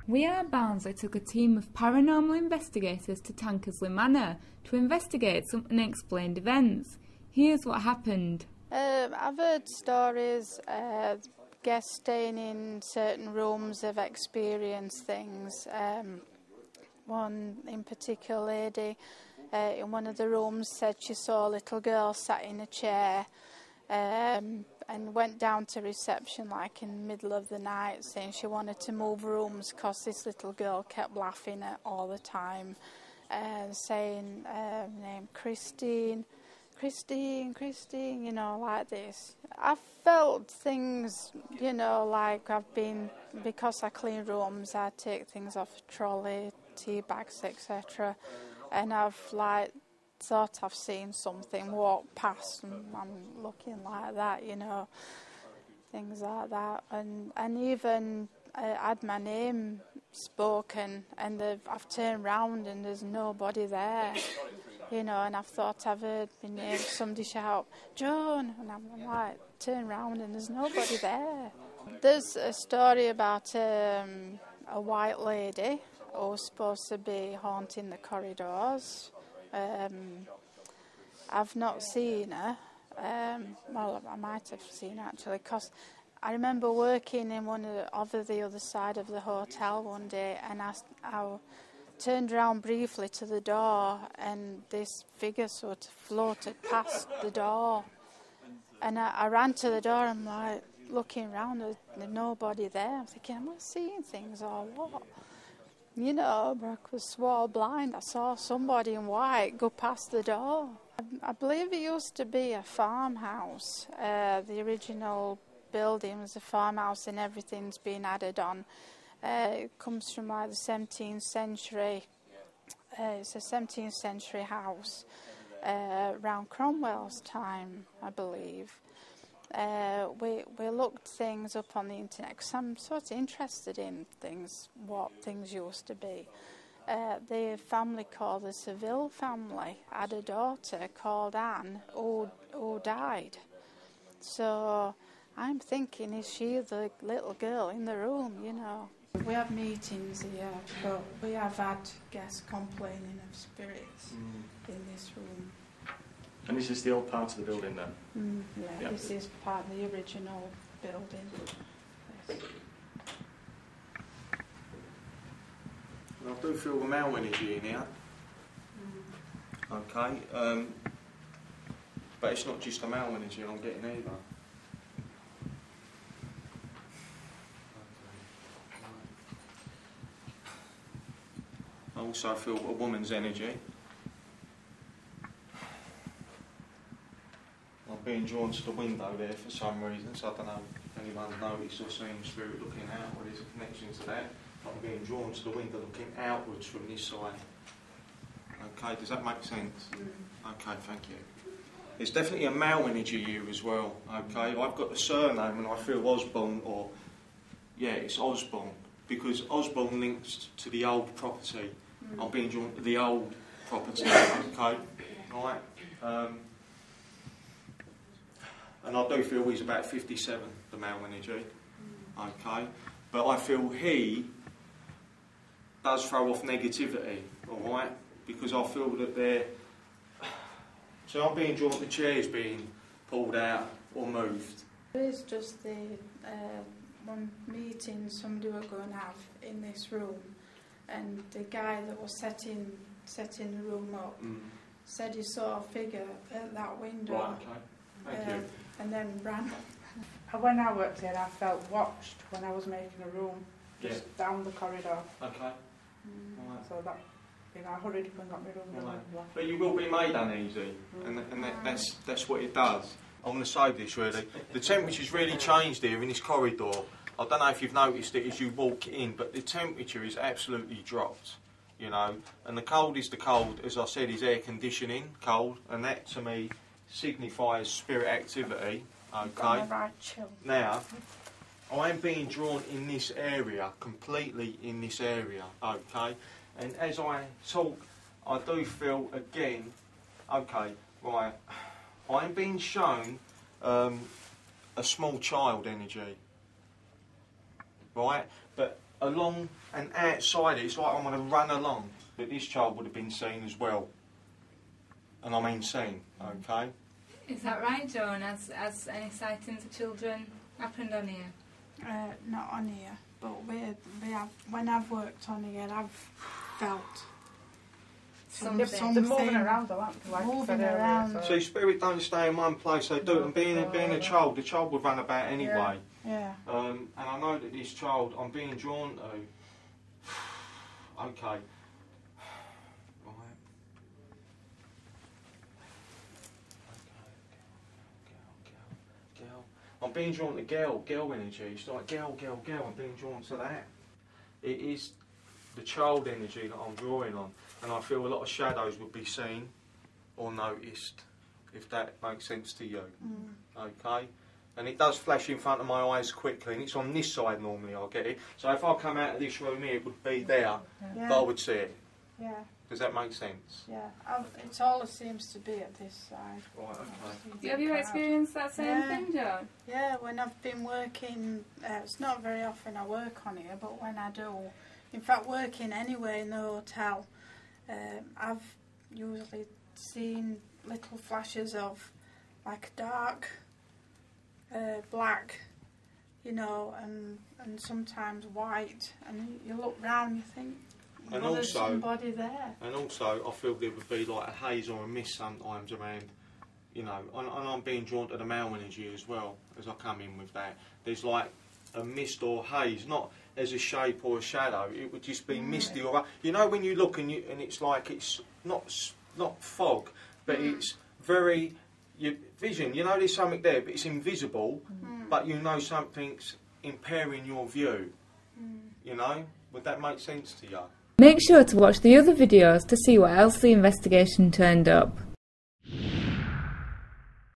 We at Barnsley took a team of paranormal investigators to Tankersley Manor to investigate some unexplained events. Here's what happened. I've heard stories, guests staying in certain rooms have experienced things. One in particular lady in one of the rooms said she saw a little girl sat in a chair and went down to reception like in the middle of the night saying she wanted to move rooms because this little girl kept laughing at all the time and saying name Christine, you know, like this. I felt things, you know, like because I clean rooms, I take things off a trolley, tea bags, etc. And I've thought I've seen something walk past and I'm looking like that, you know, things like that. And even had my name spoken and I've turned round and there's nobody there. You know, and I've thought I've heard my name, somebody shout, Joan, and I'm like, turn round and there's nobody there. There's a story about a white lady who was supposed to be haunting the corridors. I've not seen her. Well, I might have seen her actually, because I remember working in one of the other side of the hotel one day, and I turned around briefly to the door and this figure sort of floated past the door, and I ran to the door. I'm like looking around, there's nobody there. I'm thinking, am I seeing things or what? You know, but I was swore blind. I saw somebody in white go past the door. I believe it used to be a farmhouse. The original building was a farmhouse and everything's been added on. It comes from like the 17th century. It's a 17th century house around Cromwell's time, I believe. We looked things up on the internet because I'm sort of interested in things, what things used to be. The family called the Seville family had a daughter called Anne who died. So I'm thinking, is she the little girl in the room, you know? We have meetings here, but we have had guests complaining of spirits in this room. And this is the old part of the building then? Yeah, this is part of the original building. Yes. I do feel the male energy in here. Okay, but it's not just a male energy I'm getting either. I also feel a woman's energy. I'm being drawn to the window there for some reason, so I don't know if anyone's noticed or seen spirit looking out, or there's a connection to that. I'm being drawn to the window looking outwards from this side. Okay, does that make sense? Okay, thank you. There's definitely a male energy here as well, okay? I've got the surname and I feel Osborne, or, yeah, it's Osborne, because Osborne links to the old property. I'm being drawn to the old property, okay? Right. And I do feel he's about 57, the male energy, okay? But I feel he does throw off negativity, alright? Because I feel that they're... So I'm being drawn to chairs being pulled out or moved. It is just the one meeting somebody were going to have in this room, and the guy that was setting the room up said he saw a figure at that window. Right, okay. Thank you. And then ran. When I worked here, I felt watched when I was making a room just down the corridor. Okay. Right. So that, you know, I hurried up and got my room. Right. But you will be made uneasy, and that's what it does. I'm going to say this really. The temperature's really changed here in this corridor. I don't know if you've noticed it as you walk in, but the temperature is absolutely dropped, you know. And the cold is the cold, as I said, is air conditioning cold, and that to me signifies spirit activity. Okay. Now, I am being drawn in this area, completely in this area. Okay. And as I talk, I do feel again. Okay. Right. I am being shown a small child energy. Right, but along and outside it. It's like I'm going to run along. But this child would have been seen as well. And I mean seen, okay? Is that right, Joan? Has any sightings of children happened on here? Not on here, but we have. When I've worked on here, I've felt Something. They're moving around a lot. Like Moving around. So. See, spirit don't stay in one place, they do. And being a child, the child would run about anyway. Yeah. And I know that this child, I'm being drawn to. Okay. Right. Girl. I'm being drawn to girl energy. It's like girl. I'm being drawn to that. It is the child energy that I'm drawing on, and I feel a lot of shadows would be seen or noticed, if that makes sense to you. Okay? And it does flash in front of my eyes quickly, and it's on this side normally I get it. So if I come out of this room here, it would be there, Yeah. but I would see it. Yeah. Does that make sense? Yeah. It all seems to be at this side. Right, okay. Have you experienced that same thing, Joan? Yeah, when I've been working, it's not very often I work on here, but when I do, in fact working anyway in the hotel, I've usually seen little flashes of like dark, black, you know, and sometimes white, and you look round, you think, And well, there's also, somebody there. And also, I feel there would be like a haze or a mist sometimes around, you know, and I'm being drawn to the male energy as well, as I come in with that. There's like a mist or haze, not as a shape or a shadow, it would just be misty or, you know, when you look and it's like it's not fog, but it's very, your vision, you know there's something there, but it's invisible, but you know something's impairing your view, you know? Would that make sense to you? Make sure to watch the other videos to see what else the investigation turned up.